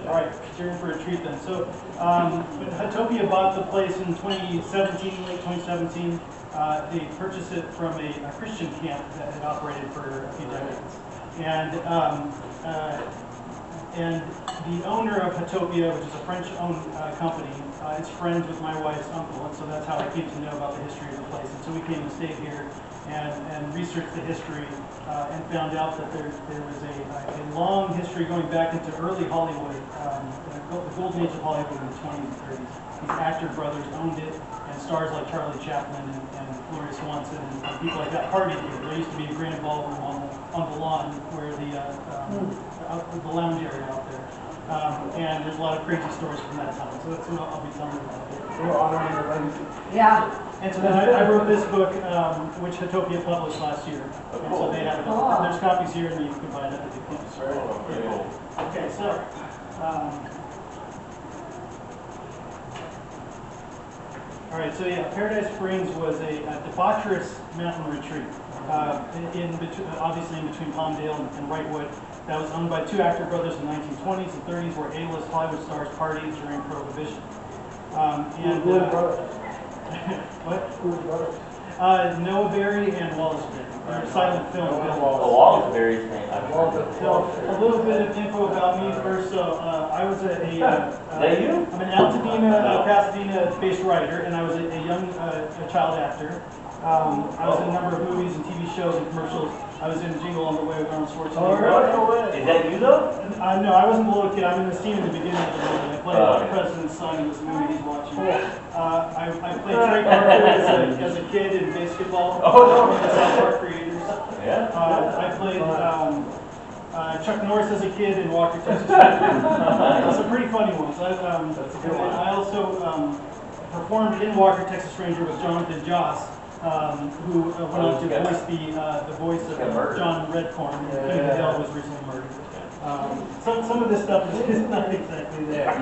All right, you're in for a treat then. So, Huttopia bought the place in 2017, late 2017. They purchased it from a Christian camp that had operated for a few decades. And the owner of Huttopia, which is a French-owned company, is friends with my wife's uncle, and so that's how I came to know about the history of the place. And so we came and stayed here and researched the history and found out that there was a long history going back into early Hollywood, the golden age of Hollywood in the 20s and 30s. These actor brothers owned it, and stars like Charlie Chaplin and Gloria Swanson and people like that partied here. There used to be a grand ballroom on the lawn where the lounge area out there. And there's a lot of crazy stories from that time, so that's what I'll be telling you about. We're honoring your legacy. Yeah. And so then I wrote this book, which Huttopia published last year. And so they have it. There's copies here, and you can buy it at the campus. Okay, so all right, so yeah, Paradise Springs was a debaucherous mountain retreat, obviously in between Palmdale and Wrightwood. That was owned by two actor brothers in the 1920s and 30s, where A-list Hollywood stars partied during Prohibition. Who were the brothers? What? Who were the brothers? Noah Berry and Wallace Berry. They're silent film. Wallace Berry's name. So a little bit of info about me first. So I was Is that you? I'm an Altadena, Pasadena-based writer, and I was a young child actor. I was in a number of movies and TV shows and commercials. I was in Jingle All the Way with Arnold Schwarzenegger. Is that you though? No, I wasn't the little kid. I'm in the scene in the beginning of the movie. I played the president's son in this movie he's watching. I played Trey Parker as a kid in basketball. The South Park creators. Yeah. I played Chuck Norris as a kid in Walker, Texas. Some pretty funny ones. I also performed in Walker, Texas Ranger with Jonathan Joss. Who went on to voice the voice of John Redcorn, and King of the Hill was recently murdered. Some of this stuff is not exactly there.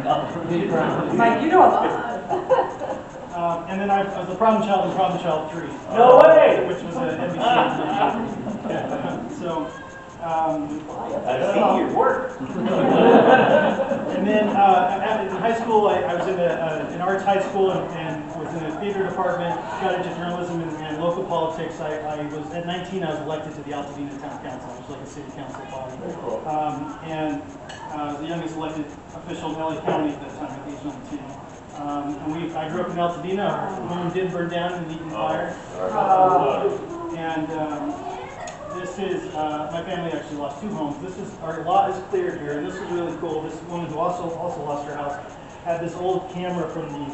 Mike, you know a lot. And then I was the Problem Child in Problem Child 3. No way! Which was an NBC. So. I've seen your work. And then in high school, I was in an arts high school and was in a theater department, got into journalism and local politics. I was at 19, I was elected to the Altadena Town Council, which is like a city council body. And I was the youngest elected official in LA County at that time, at age 19. And I grew up in Altadena. Our home did burn down in the Eaton fire. This is, my family actually lost two homes. Our lot is cleared here, and this is really cool. This woman who also lost her house had this old camera from the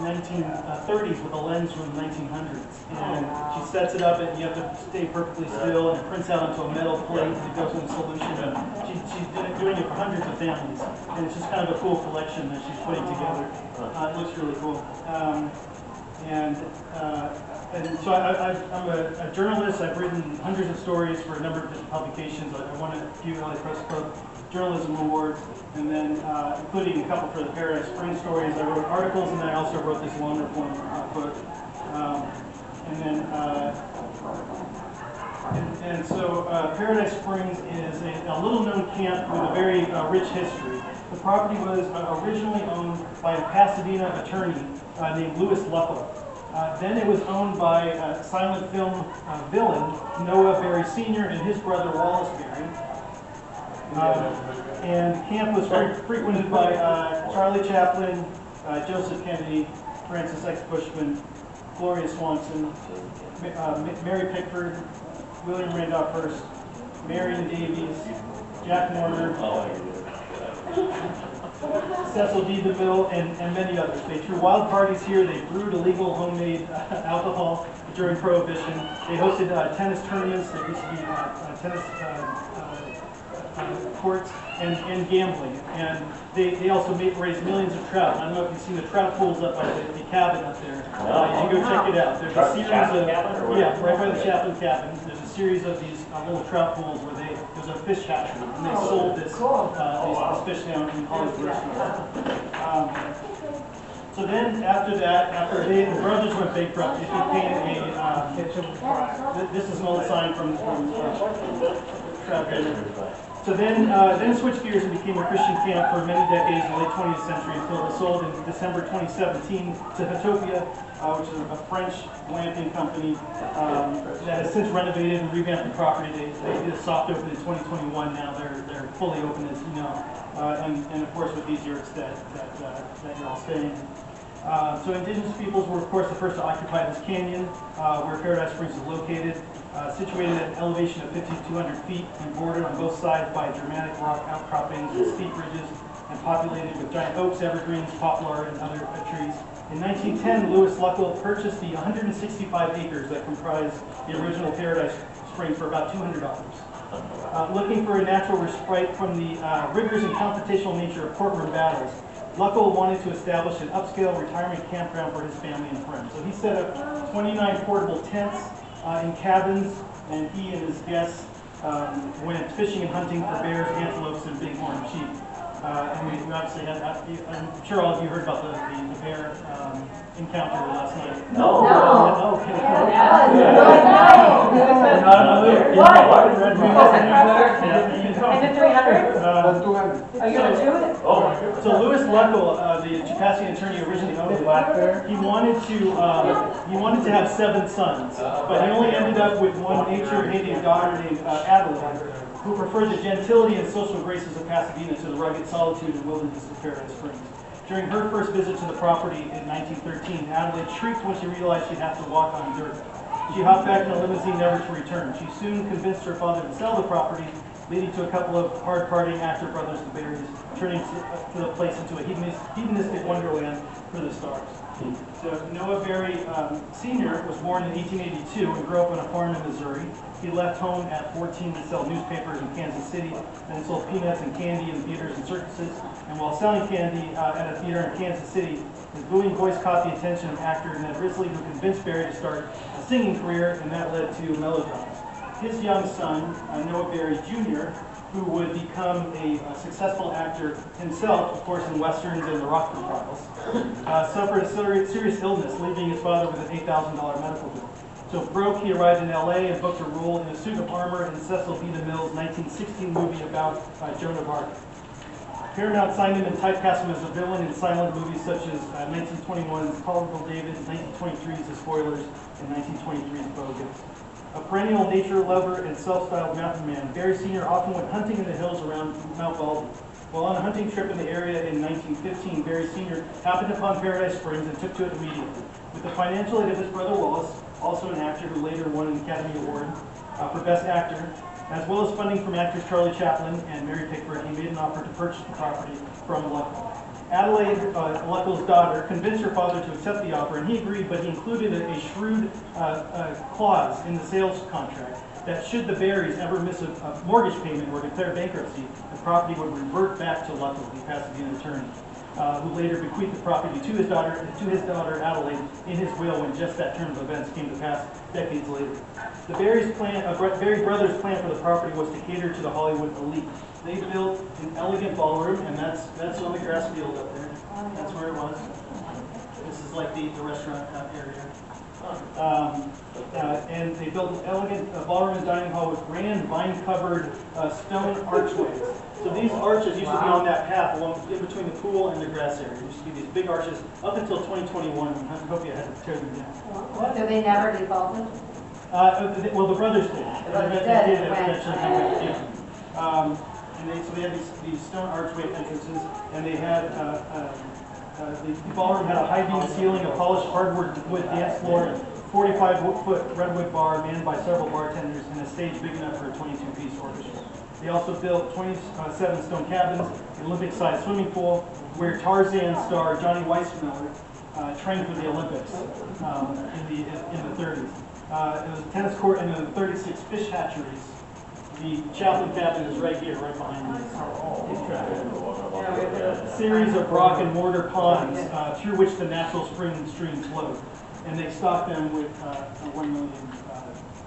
1930s with a lens from the 1900s. And she sets it up, and you have to stay perfectly still, and it prints out onto a metal plate, and it goes in solution. And she's doing it for hundreds of families, and it's just kind of a cool collection that she's putting together. It looks really cool. And so I'm a journalist. I've written hundreds of stories for a number of different publications. I won a few LA Press Club Journalism Awards, and then including a couple for the Paradise Springs stories. I wrote articles, and then I also wrote this longer form book. So Paradise Springs is a little-known camp with a very rich history. The property was originally owned by a Pasadena attorney named Louis Lupo. Then it was owned by silent film villain Noah Berry Sr. and his brother Wallace Berry. And the camp was frequented by Charlie Chaplin, Joseph Kennedy, Francis X. Bushman, Gloria Swanson, Mary Pickford, William Randolph Hearst, Marion Davies, Jack Warner, Cecil B. DeMille, and many others. They threw wild parties here. They brewed illegal homemade alcohol during Prohibition. They hosted tennis tournaments. There used to be tennis courts and gambling. And they also raised millions of trout. I don't know if you've seen the trout pools up by the cabin up there. You can go check it out. There's a series of right by the Chaplin cabin. There's a series of these little trout pools where there's a fish hatchery, and they sold this fish down in Hollywood restaurants. So then after that, after the brothers went bankrupt, it became a this is an old sign from Trout Dinner. So then it switched gears and became a Christian camp for many decades in the late 20th century until it was sold in December 2017 to Huttopia, which is a French glamping company that has since renovated and revamped the property. They did a soft open in 2021. Now they're fully open, as you know, and of course with these yurts that you're all staying in. So indigenous peoples were, of course, the first to occupy this canyon, where Paradise Springs is located, situated at an elevation of 5,200 feet and bordered on both sides by dramatic rock outcroppings and steep ridges, and populated with giant oaks, evergreens, poplar, and other trees. In 1910, Louis Luckel purchased the 165 acres that comprise the original Paradise Springs for about $200. Looking for a natural respite from the rigors and confrontational nature of courtroom battles, Luckel wanted to establish an upscale retirement campground for his family and friends. So he set up 29 portable tents in cabins, and he and his guests went fishing and hunting for bears, antelopes, and bighorn sheep. And we obviously had, I'm sure all of you heard about the bear encounter last night. No. No. Okay. And the 300? That's 200. Are you going to do it? Oh. So Louis Luckel, the Chapassian attorney, originally owned it. He wanted to have 7 sons, but he only ended up with one nature-hating daughter named Adelaide, who preferred the gentility and social graces of Pasadena to the rugged solitude and wilderness of Paradise Springs. During her first visit to the property in 1913, Adelaide shrieked when she realized she'd have to walk on dirt. She hopped back in a limousine, never to return. She soon convinced her father to sell the property, leading to a couple of hard-partying actor brothers, the Berries, turning to the place into a hedonistic wonderland for the stars. So Noah Berry Sr. was born in 1882 and grew up on a farm in Missouri. He left home at 14 to sell newspapers in Kansas City, then sold peanuts and candy in theaters and circuses. And while selling candy at a theater in Kansas City, his booming voice caught the attention of actor Ned Risley, who convinced Berry to start a singing career, and that led to melodramas. His young son, Noah Berry Jr., who would become a successful actor himself, of course, in westerns and the Rockford Files, suffered a serious illness, leaving his father with an $8,000 medical bill. So broke, he arrived in LA and booked a role in a suit of armor in Cecil B. DeMille's 1916 movie about Joan of Arc. Paramount signed him and typecast him as a villain in silent movies such as 1921's Colorado David, 1923's The Spoilers, and 1923's Bogus. A perennial nature lover and self-styled mountain man, Berry Sr. often went hunting in the hills around Mount Baldy. While on a hunting trip in the area in 1915, Berry Sr. happened upon Paradise Springs and took to it immediately. With the financial aid of his brother Wallace, also an actor who later won an Academy Award for Best Actor, as well as funding from actors Charlie Chaplin and Mary Pickford, he made an offer to purchase the property from Luckel. Adelaide, Luckel's daughter, convinced her father to accept the offer, and he agreed, but he included a shrewd clause in the sales contract that should the Berries ever miss a mortgage payment or declare bankruptcy, the property would revert back to Luckel, the Pasadena attorney, who later bequeathed the property to his daughter Adelaide in his will when just that turn of events came to pass decades later. The Berry brothers' plan for the property was to cater to the Hollywood elite. They built an elegant ballroom, and that's on the grass field up there. That's where it was. This is like the restaurant area. And they built an elegant ballroom and dining hall with grand vine-covered stone archways. So these arches used to be on that path along in between the pool and the grass area. There used to be these big arches up until 2021 when Huttopia had to tear them down. So they never defaulted? Well, the brothers did. The brothers did, Eventually. So they had these stone archway entrances, and they had the ballroom had a high beam ceiling, a polished hardwood dance floor, and 45-foot redwood bar manned by several bartenders, and a stage big enough for a 22-piece orchestra. They also built 27 stone cabins, an Olympic-sized swimming pool, where Tarzan star Johnny Weissmuller trained for the Olympics in the 30s. It was a tennis court and then 36 fish hatcheries. The Chaplin cabin is right here, right behind me. A series of rock and mortar ponds through which the natural spring streams flowed, and they stocked them with 1 million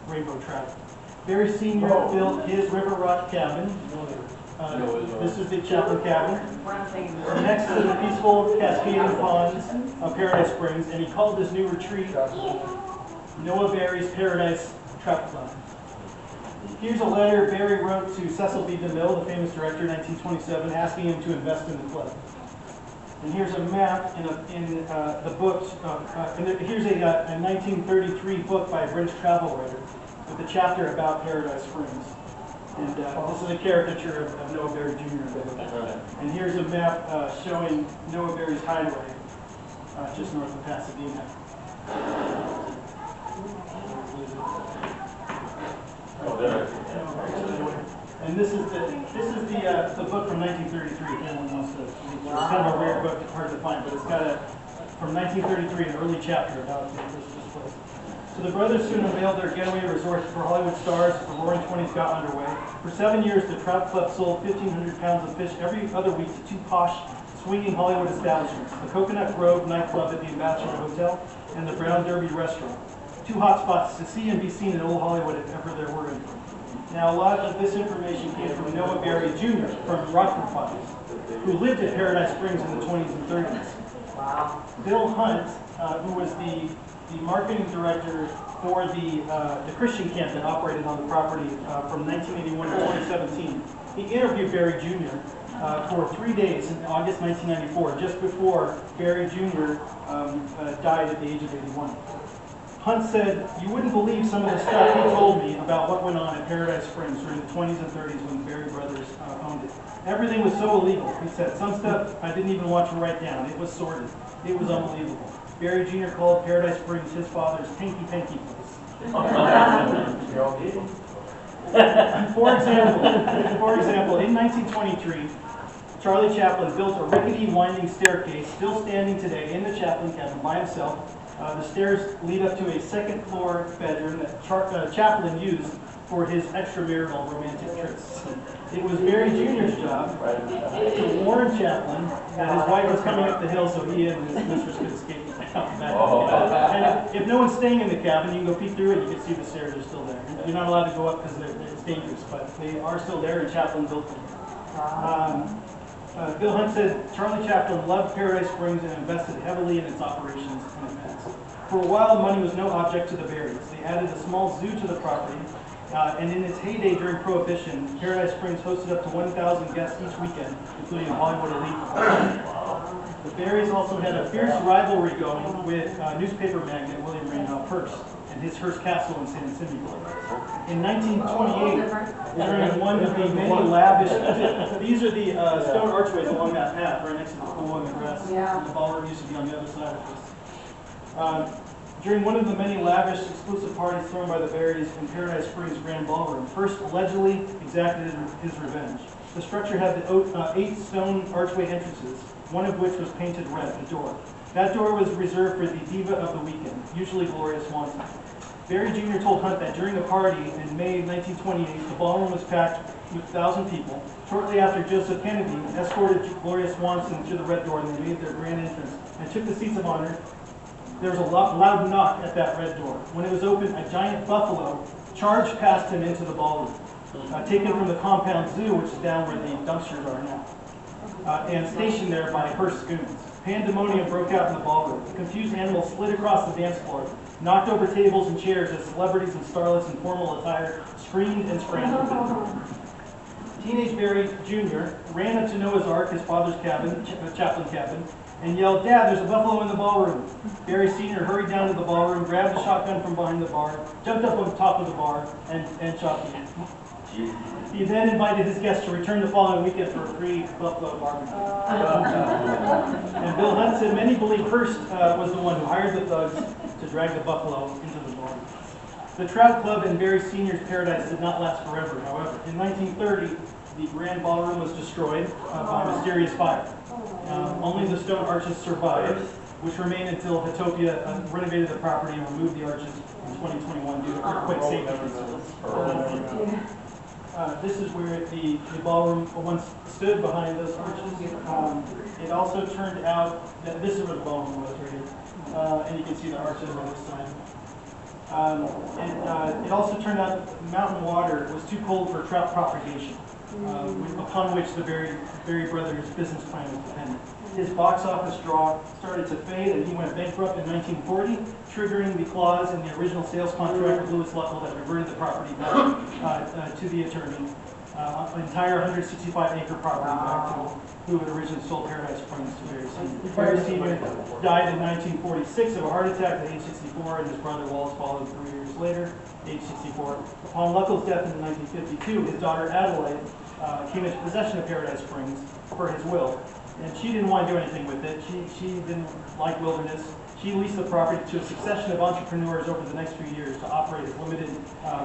rainbow trout. Berry Sr. built his river rock cabin. This is the Chaplin cabin, next to the peaceful cascading ponds of Paradise Springs, and he called this new retreat Noah Berry's Paradise Trout Club. Here's a letter Barry wrote to Cecil B. DeMille, the famous director, in 1927, asking him to invest in the club. And here's a map in the books. Here's a 1933 book by a British travel writer with a chapter about Paradise Springs. And this is a caricature of Noah Berry Jr. And here's a map showing Noah Berry's hideaway just north of Pasadena. And this is the book from 1933. If anyone wants to, it's kind of a rare book, hard to find, but it's got from 1933 an early chapter about this place. So the brothers soon unveiled their getaway resort for Hollywood stars as the Roaring Twenties got underway. For 7 years, the Trout Club sold 1,500 pounds of fish every other week to two posh, swinging Hollywood establishments: the Coconut Grove nightclub at the Ambassador Hotel and the Brown Derby restaurant. Two hot spots to see and be seen in Old Hollywood if ever there were any. Now, a lot of this information came from Noah Berry Jr. from Rockford Files, who lived at Paradise Springs in the 20s and 30s. Wow. Bill Hunt, who was the marketing director for the Christian camp that operated on the property from 1981 to 2017, he interviewed Berry Jr. For 3 days in August 1994, just before Berry Jr. Died at the age of 81. Hunt said, "You wouldn't believe some of the stuff he told me about what went on at Paradise Springs during the 20s and 30s when the Berry brothers owned it. Everything was so illegal," he said. "Some stuff I didn't even want to write down. It was sordid. It was unbelievable." Berry Jr. called Paradise Springs his father's pinky place. For example, in 1923, Charlie Chaplin built a rickety winding staircase still standing today in the Chaplin cabin by himself. The stairs lead up to a second floor bedroom that Chaplin used for his extramarital romantic trips. It was Berry Jr.'s job to warn Chaplin that his wife was coming up the hill so he and his mistress could escape out back. And if no one's staying in the cabin, you can go peek through it, you can see the stairs are still there. You're not allowed to go up because it's dangerous, but they are still there and Chaplin built them. Bill Hunt said Charlie Chaplin loved Paradise Springs and invested heavily in its operations and events. For a while, money was no object to the Berrys. They added a small zoo to the property, and in its heyday during Prohibition, Paradise Springs hosted up to 1,000 guests each weekend, including a Hollywood elite. The Berrys also had a fierce rivalry going with newspaper magnate William Randolph Hearst and his Hearst Castle in San Simeon. In 1928, during one of the many lavish, these are the stone archways along that path right next to the pool and the grass. Yeah. The ballroom used to be on the other side of this. During one of the many lavish exclusive parties thrown by the Berrys in Paradise Springs Grand Ballroom, Hearst allegedly exacted his revenge. The structure had the 8 stone archway entrances, one of which was painted red, the door. That door was reserved for the diva of the weekend, usually Gloria Swanson. Berry Jr. told Hunt that during the party in May 1928, the ballroom was packed with 1,000 people. Shortly after, Joseph Kennedy escorted Gloria Swanson to the red door and they made their grand entrance and took the seats of honor. There was a loud knock at that red door. When it was opened, a giant buffalo charged past him into the ballroom, taken from the compound zoo, which is down where the dumpsters are now, and stationed there by Hearst goons. Pandemonium broke out in the ballroom. The confused animals slid across the dance floor, knocked over tables and chairs as celebrities and starlets in formal attire screamed and scrambled. Teenage Berry Jr. ran up to Noah's Ark, his father's cabin, Chaplin cabin, and yelled, "Dad, there's a buffalo in the ballroom." Berry Sr. hurried down to the ballroom, grabbed a shotgun from behind the bar, jumped up on top of the bar, and shot him. He then invited his guests to return the following weekend for a free buffalo barbecue. And Bill Hunt said many believe Hearst was the one who hired the thugs to drag the buffalo into the ballroom. The Trout Club in Berry Sr.'s paradise did not last forever, however. In 1930, the Grand Ballroom was destroyed by mysterious fire. Only the stone arches survived, which remained until Huttopia renovated the property and removed the arches in 2021 due to earthquake safety concerns. This is where the ballroom once stood behind those arches. It also turned out that this is where the ballroom was right here. And you can see the arches on this side. It also turned out that the mountain water was too cold for trout propagation. upon which the Berry brothers' business plan was dependent. His box office draw started to fade, and he went bankrupt in 1940, triggering the clause in the original sales contract with Louis Luckel that reverted the property back to the attorney, an entire 165-acre property back to who had originally sold Paradise Springs to Barry Sr. Barry Sr. died in 1946 of a heart attack at age 64, and his brother Wallace followed 3 years later, age 64. Upon Luckel's death in 1952, his daughter Adelaide came into possession of Paradise Springs per his will. And she didn't want to do anything with it. She didn't like wilderness. She leased the property to a succession of entrepreneurs over the next few years to operate as limited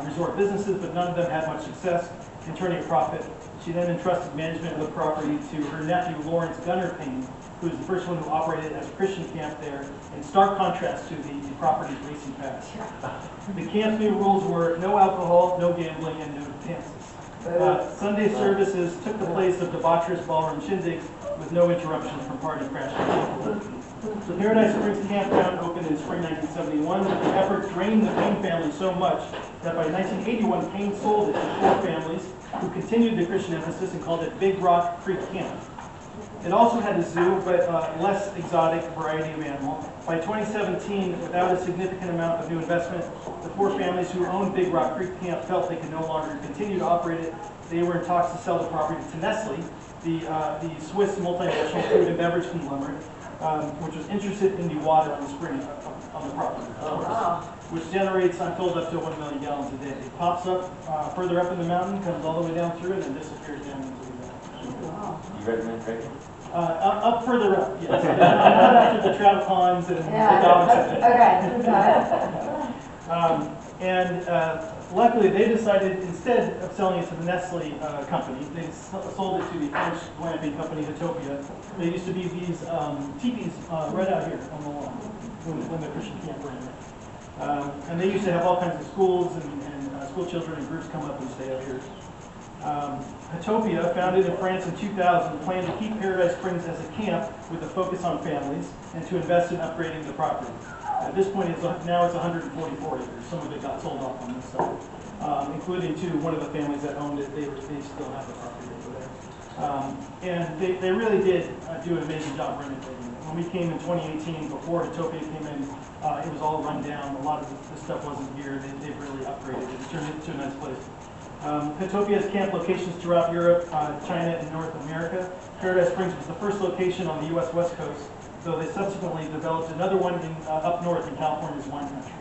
resort businesses, but none of them had much success in turning a profit. She then entrusted management of the property to her nephew, Lawrence Gunner Payne, who was the first one who operated as a Christian camp there, in stark contrast to the property's racing past. The camp's new rules were no alcohol, no gambling, and no dances. Sunday services took the place of debaucherous ballroom shindigs with no interruptions from party crashing. The Paradise Springs campground opened in spring 1971. The effort drained the Payne family so much that by 1981, Payne sold it to 4 families who continued the Christian emphasis and called it Big Rock Creek Camp. It also had a zoo, but less exotic variety of animal. By 2017, without a significant amount of new investment, the 4 families who owned Big Rock Creek Camp felt they could no longer continue to operate it. They were in talks to sell the property to Nestle, the Swiss multinational food and beverage conglomerate, which was interested in the water on the spring on the property, which generates, I'm told, up to 1 million gallons a day. It pops up further up in the mountain, comes all the way down through, and then disappears down into the valley. You recommend drinking? Up further up, yes. Not after the trout ponds and the dogs. Okay. Luckily, they decided, instead of selling it to the Nestle company, they sold it to the French glamping company, Huttopia. There used to be these teepees right out here on the lawn when the Christian camp ran it. And they used to have all kinds of schools and school children and groups come up and stay up here. Huttopia, founded in France in 2000, planned to keep Paradise Springs as a camp with a focus on families and to invest in upgrading the property. At this point, now it's 144 acres. Some of it got sold off on this side, including to one of the families that owned it. They still have the property over there. And they really did do an amazing job renovating it. When we came in 2018, before Huttopia came in, it was all run down. A lot of the stuff wasn't here. They've really upgraded it. Turned it into a nice place. Huttopia has camp locations throughout Europe, China, and North America. Paradise Springs was the first location on the U.S. West Coast, though they subsequently developed another one up north in California's wine country.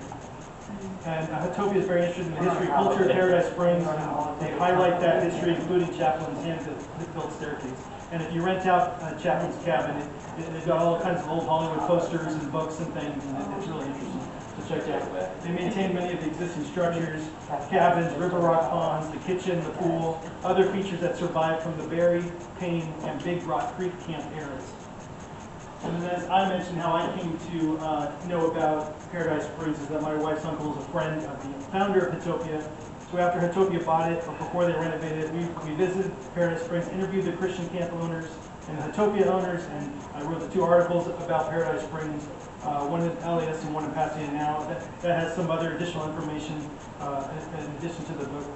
And Huttopia is very interested in the history and culture of Paradise Springs, and they highlight that history, including Chaplin's hand-built staircase. And if you rent out Chaplin's cabin, they've got all kinds of old Hollywood posters and books and things, and it's really interesting to check out. They maintain many of the existing structures, cabins, river rock ponds, the kitchen, the pool, other features that survived from the Berry, Payne, and Big Rock Creek camp eras. And then as I mentioned, how I came to know about Paradise Springs is that my wife's uncle is a friend of the founder of Huttopia. So after Huttopia bought it, or before they renovated it, we visited Paradise Springs, interviewed the Christian camp owners and the Huttopia owners, and I wrote the 2 articles about Paradise Springs, one in LAS and one in Pasadena now. That has some other additional information in addition to the book.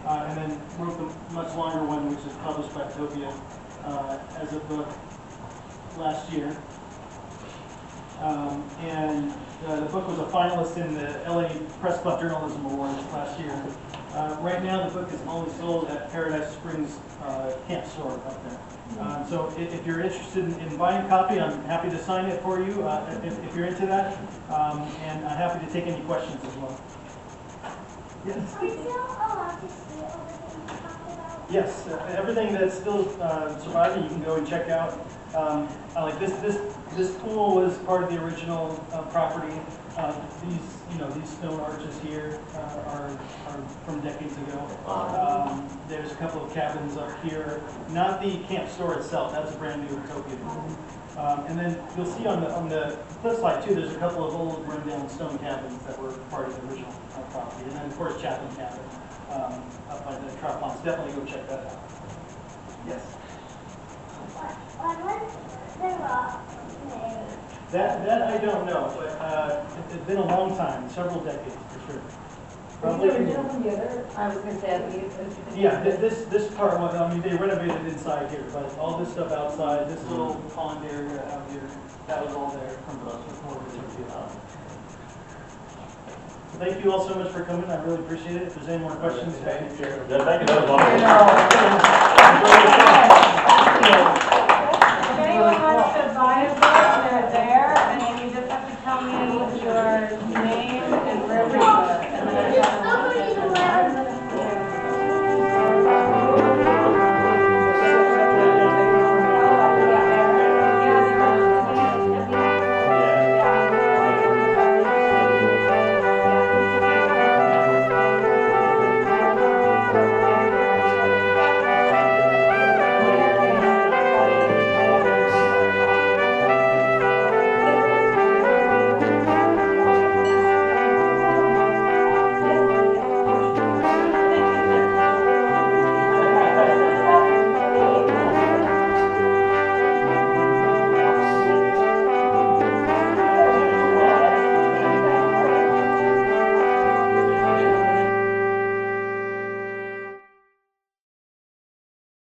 And then wrote the much longer one, which is published by Huttopia as a book last year. The book was a finalist in the LA Press Club Journalism Awards last year. Right now, the book is only sold at Paradise Springs camp store up there. So if you're interested in buying a copy, I'm happy to sign it for you if you're into that. And I'm happy to take any questions as well. Yes? Are you allowed to see everything you talked about? Yes, everything that's still surviving, you can go and check out. Like this pool was part of the original property. These stone arches here are from decades ago. There's a couple of cabins up here. Not the camp store itself. That's a brand new Huttopia. And then you'll see on the flip side too. There's a couple of old rundown stone cabins that were part of the original property. And then of course Chaplin cabin up by the trout ponds. Definitely go check that out. Yes. When was the rock made? That I don't know, but it's been a long time, several decades for sure. Probably. from the other? I was gonna say, I think Yeah, this part, I mean, they renovated inside here, but all this stuff outside, this little pond area out here, that was all there from before we took it out. So thank you all so much for coming, I really appreciate it. If there's any more questions. Thank you, that was long. If anyone wants to buy a book, they're there, and you just have to tell me your name